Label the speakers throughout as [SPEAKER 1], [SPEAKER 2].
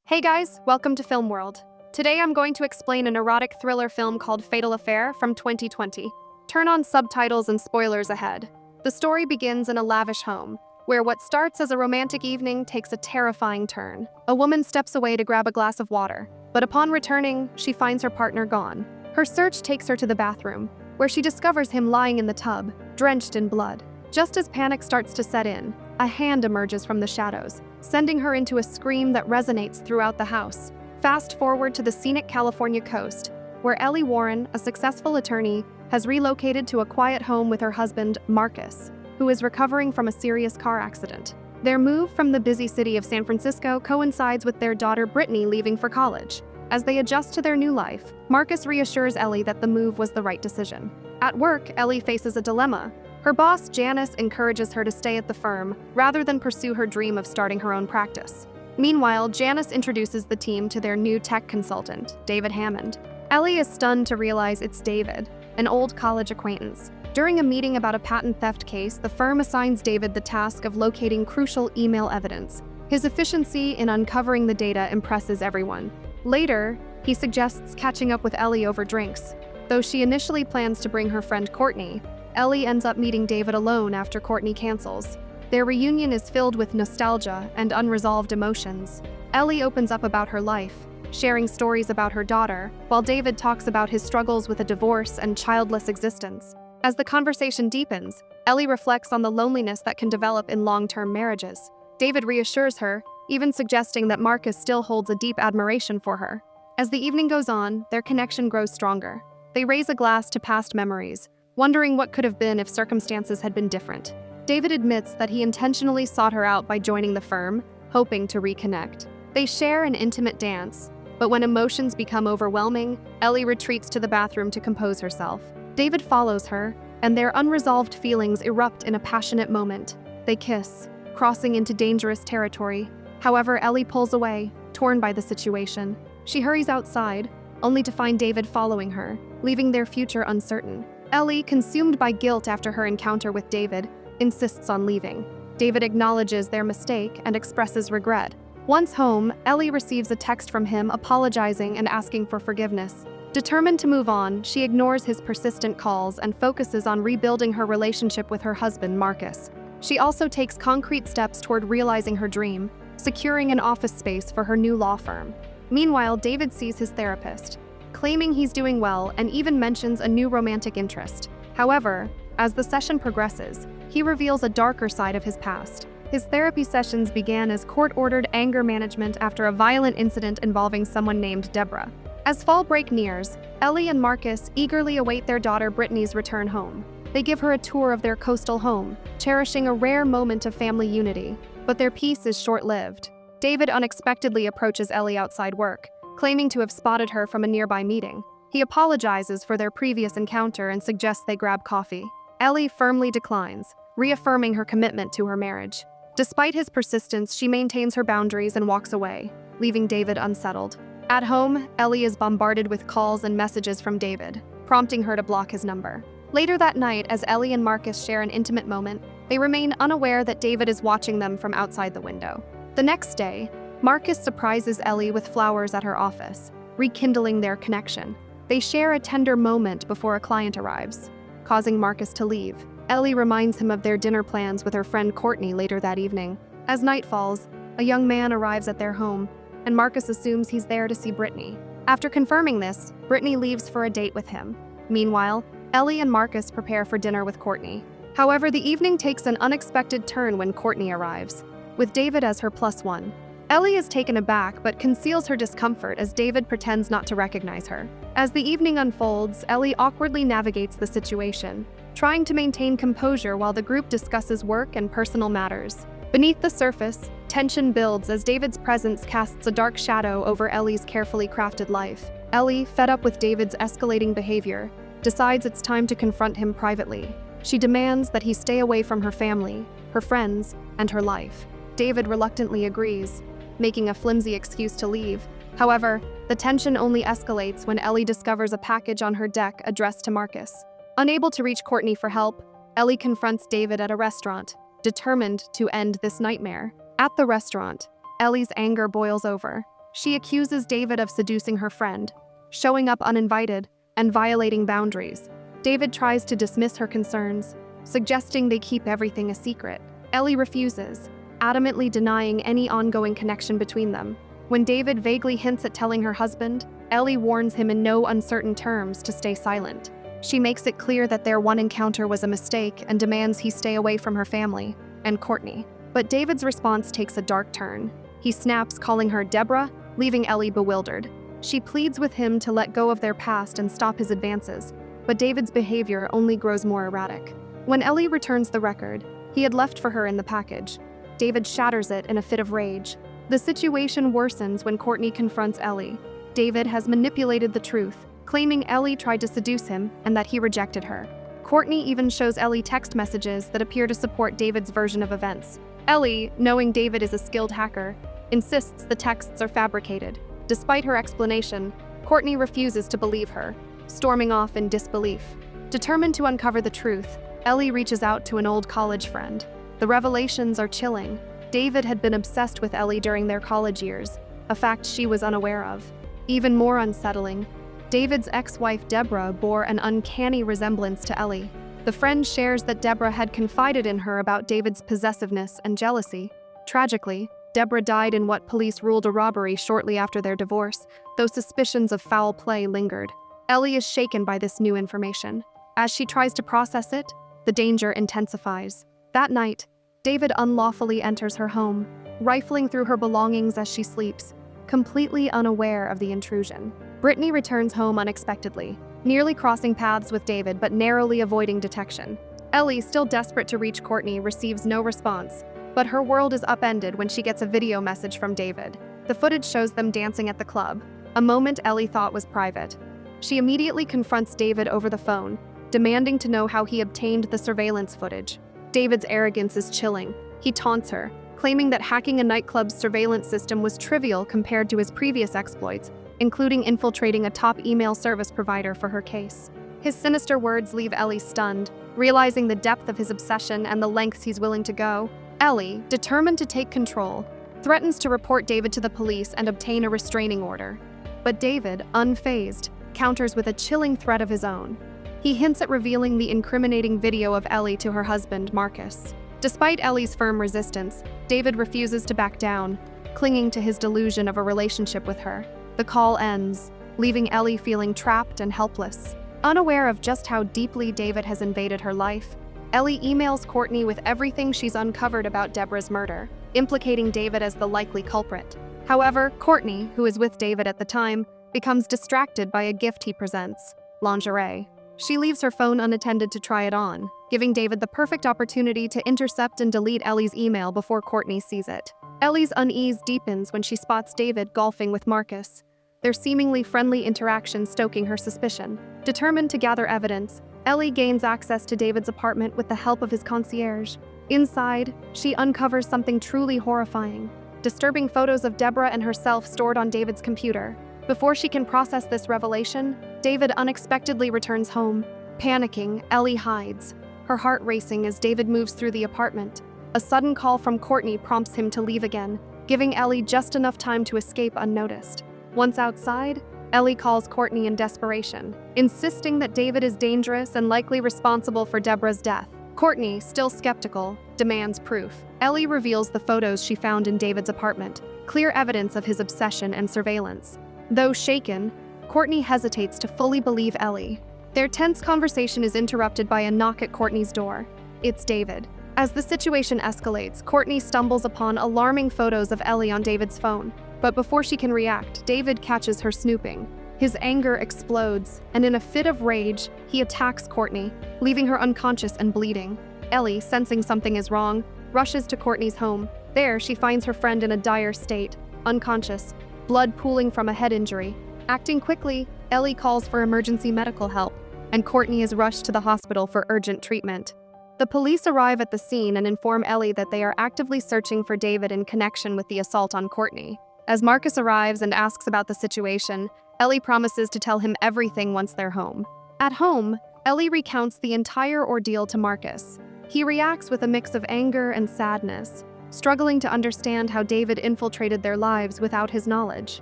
[SPEAKER 1] Hey guys, welcome to Film World. Today I'm going to explain an erotic thriller film called Fatal Affair from 2020. Turn on subtitles and spoilers ahead. The story begins in a lavish home, where what starts as a romantic evening takes a terrifying turn. A woman steps away to grab a glass of water, but upon returning, she finds her partner gone. Her search takes her to the bathroom, where she discovers him lying in the tub, drenched in blood. Just as panic starts to set in, a hand emerges from the shadows, sending her into a scream that resonates throughout the house. Fast forward to the scenic California coast, where Ellie Warren, a successful attorney, has relocated to a quiet home with her husband, Marcus, who is recovering from a serious car accident. Their move from the busy city of San Francisco coincides with their daughter Brittany leaving for college. As they adjust to their new life, Marcus reassures Ellie that the move was the right decision. At work, Ellie faces a dilemma. Her boss, Janice, encourages her to stay at the firm rather than pursue her dream of starting her own practice. Meanwhile, Janice introduces the team to their new tech consultant, David Hammond. Ellie is stunned to realize it's David, an old college acquaintance. During a meeting about a patent theft case, the firm assigns David the task of locating crucial email evidence. His efficiency in uncovering the data impresses everyone. Later, he suggests catching up with Ellie over drinks. Though she initially plans to bring her friend Courtney, Ellie ends up meeting David alone after Courtney cancels. Their reunion is filled with nostalgia and unresolved emotions. Ellie opens up about her life, sharing stories about her daughter, while David talks about his struggles with a divorce and childless existence. As the conversation deepens, Ellie reflects on the loneliness that can develop in long-term marriages. David reassures her, even suggesting that Marcus still holds a deep admiration for her. As the evening goes on, their connection grows stronger. They raise a glass to past memories, wondering what could have been if circumstances had been different. David admits that he intentionally sought her out by joining the firm, hoping to reconnect. They share an intimate dance, but when emotions become overwhelming, Ellie retreats to the bathroom to compose herself. David follows her, and their unresolved feelings erupt in a passionate moment. They kiss, crossing into dangerous territory. However, Ellie pulls away, torn by the situation. She hurries outside, only to find David following her, leaving their future uncertain. Ellie, consumed by guilt after her encounter with David, insists on leaving. David acknowledges their mistake and expresses regret. Once home, Ellie receives a text from him apologizing and asking for forgiveness. Determined to move on, she ignores his persistent calls and focuses on rebuilding her relationship with her husband, Marcus. She also takes concrete steps toward realizing her dream, securing an office space for her new law firm. Meanwhile, David sees his therapist, claiming he's doing well and even mentions a new romantic interest. However, as the session progresses, he reveals a darker side of his past. His therapy sessions began as court-ordered anger management after a violent incident involving someone named Deborah. As fall break nears, Ellie and Marcus eagerly await their daughter Brittany's return home. They give her a tour of their coastal home, cherishing a rare moment of family unity. But their peace is short-lived. David unexpectedly approaches Ellie outside work, claiming to have spotted her from a nearby meeting. He apologizes for their previous encounter and suggests they grab coffee. Ellie firmly declines, reaffirming her commitment to her marriage. Despite his persistence, she maintains her boundaries and walks away, leaving David unsettled. At home, Ellie is bombarded with calls and messages from David, prompting her to block his number. Later that night, as Ellie and Marcus share an intimate moment, they remain unaware that David is watching them from outside the window. The next day, Marcus surprises Ellie with flowers at her office, rekindling their connection. They share a tender moment before a client arrives, causing Marcus to leave. Ellie reminds him of their dinner plans with her friend Courtney later that evening. As night falls, a young man arrives at their home, and Marcus assumes he's there to see Brittany. After confirming this, Brittany leaves for a date with him. Meanwhile, Ellie and Marcus prepare for dinner with Courtney. However, the evening takes an unexpected turn when Courtney arrives, with David as her plus one. Ellie is taken aback but conceals her discomfort as David pretends not to recognize her. As the evening unfolds, Ellie awkwardly navigates the situation, trying to maintain composure while the group discusses work and personal matters. Beneath the surface, tension builds as David's presence casts a dark shadow over Ellie's carefully crafted life. Ellie, fed up with David's escalating behavior, decides it's time to confront him privately. She demands that he stay away from her family, her friends, and her life. David reluctantly agrees, making a flimsy excuse to leave. However, the tension only escalates when Ellie discovers a package on her deck addressed to Marcus. Unable to reach Courtney for help, Ellie confronts David at a restaurant, determined to end this nightmare. At the restaurant, Ellie's anger boils over. She accuses David of seducing her friend, showing up uninvited, and violating boundaries. David tries to dismiss her concerns, suggesting they keep everything a secret. Ellie refuses, adamantly denying any ongoing connection between them. When David vaguely hints at telling her husband, Ellie warns him in no uncertain terms to stay silent. She makes it clear that their one encounter was a mistake and demands he stay away from her family and Courtney. But David's response takes a dark turn. He snaps, calling her Deborah, leaving Ellie bewildered. She pleads with him to let go of their past and stop his advances, but David's behavior only grows more erratic. When Ellie returns the record he had left for her in the package, David shatters it in a fit of rage. The situation worsens when Courtney confronts Ellie. David has manipulated the truth, claiming Ellie tried to seduce him and that he rejected her. Courtney even shows Ellie text messages that appear to support David's version of events. Ellie, knowing David is a skilled hacker, insists the texts are fabricated. Despite her explanation, Courtney refuses to believe her, storming off in disbelief. Determined to uncover the truth, Ellie reaches out to an old college friend. The revelations are chilling. David had been obsessed with Ellie during their college years, a fact she was unaware of. Even more unsettling, David's ex-wife Deborah bore an uncanny resemblance to Ellie. The friend shares that Deborah had confided in her about David's possessiveness and jealousy. Tragically, Deborah died in what police ruled a robbery shortly after their divorce, though suspicions of foul play lingered. Ellie is shaken by this new information. As she tries to process it, the danger intensifies. That night, David unlawfully enters her home, rifling through her belongings as she sleeps, completely unaware of the intrusion. Brittany returns home unexpectedly, nearly crossing paths with David but narrowly avoiding detection. Ellie, still desperate to reach Courtney, receives no response, but her world is upended when she gets a video message from David. The footage shows them dancing at the club, a moment Ellie thought was private. She immediately confronts David over the phone, demanding to know how he obtained the surveillance footage. David's arrogance is chilling. He taunts her, claiming that hacking a nightclub's surveillance system was trivial compared to his previous exploits, including infiltrating a top email service provider for her case. His sinister words leave Ellie stunned, realizing the depth of his obsession and the lengths he's willing to go. Ellie, determined to take control, threatens to report David to the police and obtain a restraining order. But David, unfazed, counters with a chilling threat of his own. He hints at revealing the incriminating video of Ellie to her husband, Marcus. Despite Ellie's firm resistance, David refuses to back down, clinging to his delusion of a relationship with her. The call ends, leaving Ellie feeling trapped and helpless. Unaware of just how deeply David has invaded her life, Ellie emails Courtney with everything she's uncovered about Deborah's murder, implicating David as the likely culprit. However, Courtney, who is with David at the time, becomes distracted by a gift he presents: lingerie. She leaves her phone unattended to try it on, giving David the perfect opportunity to intercept and delete Ellie's email before Courtney sees it. Ellie's unease deepens when she spots David golfing with Marcus, their seemingly friendly interaction stoking her suspicion. Determined to gather evidence, Ellie gains access to David's apartment with the help of his concierge. Inside, she uncovers something truly horrifying: disturbing photos of Deborah and herself stored on David's computer. Before she can process this revelation, David unexpectedly returns home. Panicking, Ellie hides, her heart racing as David moves through the apartment. A sudden call from Courtney prompts him to leave again, giving Ellie just enough time to escape unnoticed. Once outside, Ellie calls Courtney in desperation, insisting that David is dangerous and likely responsible for Deborah's death. Courtney, still skeptical, demands proof. Ellie reveals the photos she found in David's apartment, clear evidence of his obsession and surveillance. Though shaken, Courtney hesitates to fully believe Ellie. Their tense conversation is interrupted by a knock at Courtney's door. It's David. As the situation escalates, Courtney stumbles upon alarming photos of Ellie on David's phone. But before she can react, David catches her snooping. His anger explodes, and in a fit of rage, he attacks Courtney, leaving her unconscious and bleeding. Ellie, sensing something is wrong, rushes to Courtney's home. There, she finds her friend in a dire state, unconscious, blood pooling from a head injury. Acting quickly, Ellie calls for emergency medical help, and Courtney is rushed to the hospital for urgent treatment. The police arrive at the scene and inform Ellie that they are actively searching for David in connection with the assault on Courtney. As Marcus arrives and asks about the situation, Ellie promises to tell him everything once they're home. At home, Ellie recounts the entire ordeal to Marcus. He reacts with a mix of anger and sadness, struggling to understand how David infiltrated their lives without his knowledge.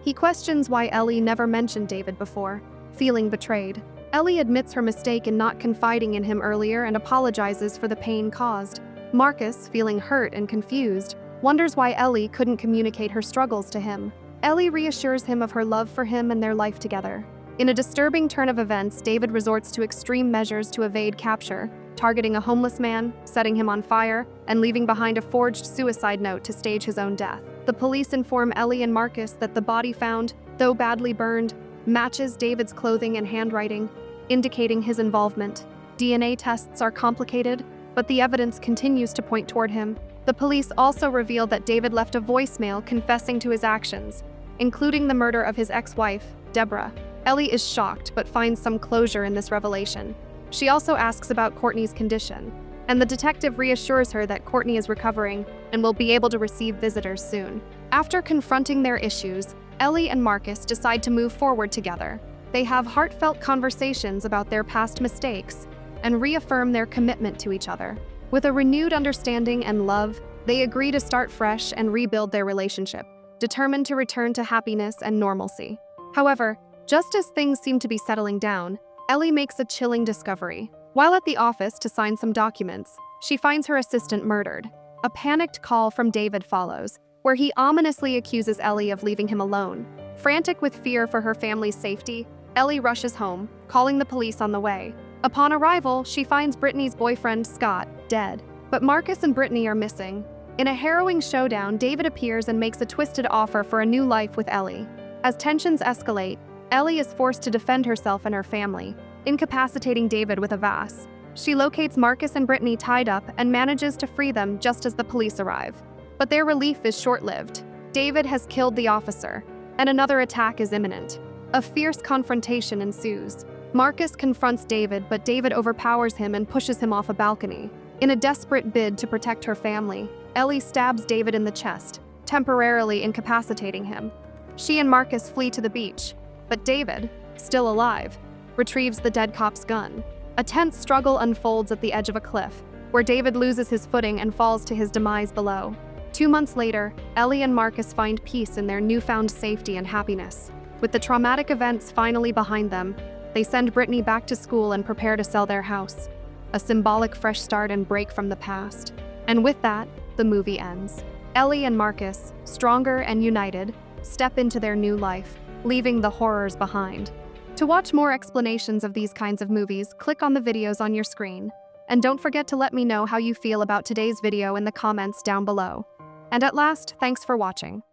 [SPEAKER 1] He questions why Ellie never mentioned David before, feeling betrayed. Ellie admits her mistake in not confiding in him earlier and apologizes for the pain caused. Marcus, feeling hurt and confused, wonders why Ellie couldn't communicate her struggles to him. Ellie reassures him of her love for him and their life together. In a disturbing turn of events, David resorts to extreme measures to evade capture, targeting a homeless man, setting him on fire, and leaving behind a forged suicide note to stage his own death. The police inform Ellie and Marcus that the body found, though badly burned, matches David's clothing and handwriting, indicating his involvement. DNA tests are complicated, but the evidence continues to point toward him. The police also reveal that David left a voicemail confessing to his actions, including the murder of his ex-wife, Deborah. Ellie is shocked but finds some closure in this revelation. She also asks about Courtney's condition, and the detective reassures her that Courtney is recovering and will be able to receive visitors soon. After confronting their issues, Ellie and Marcus decide to move forward together. They have heartfelt conversations about their past mistakes and reaffirm their commitment to each other. With a renewed understanding and love, they agree to start fresh and rebuild their relationship, determined to return to happiness and normalcy. However, just as things seem to be settling down, Ellie makes a chilling discovery. While at the office to sign some documents, she finds her assistant murdered. A panicked call from David follows, where he ominously accuses Ellie of leaving him alone. Frantic with fear for her family's safety, Ellie rushes home, calling the police on the way. Upon arrival, she finds Brittany's boyfriend, Scott, dead. But Marcus and Brittany are missing. In a harrowing showdown, David appears and makes a twisted offer for a new life with Ellie. As tensions escalate, Ellie is forced to defend herself and her family, incapacitating David with a vase. She locates Marcus and Brittany tied up and manages to free them just as the police arrive. But their relief is short-lived. David has killed the officer, and another attack is imminent. A fierce confrontation ensues. Marcus confronts David, but David overpowers him and pushes him off a balcony. In a desperate bid to protect her family, Ellie stabs David in the chest, temporarily incapacitating him. She and Marcus flee to the beach, but David, still alive, retrieves the dead cop's gun. A tense struggle unfolds at the edge of a cliff, where David loses his footing and falls to his demise below. 2 months later, Ellie and Marcus find peace in their newfound safety and happiness. With the traumatic events finally behind them, they send Brittany back to school and prepare to sell their house. A symbolic fresh start and break from the past. And with that, the movie ends. Ellie and Marcus, stronger and united, step into their new life, leaving the horrors behind. To watch more explanations of these kinds of movies, click on the videos on your screen. And don't forget to let me know how you feel about today's video in the comments down below. And at last, thanks for watching.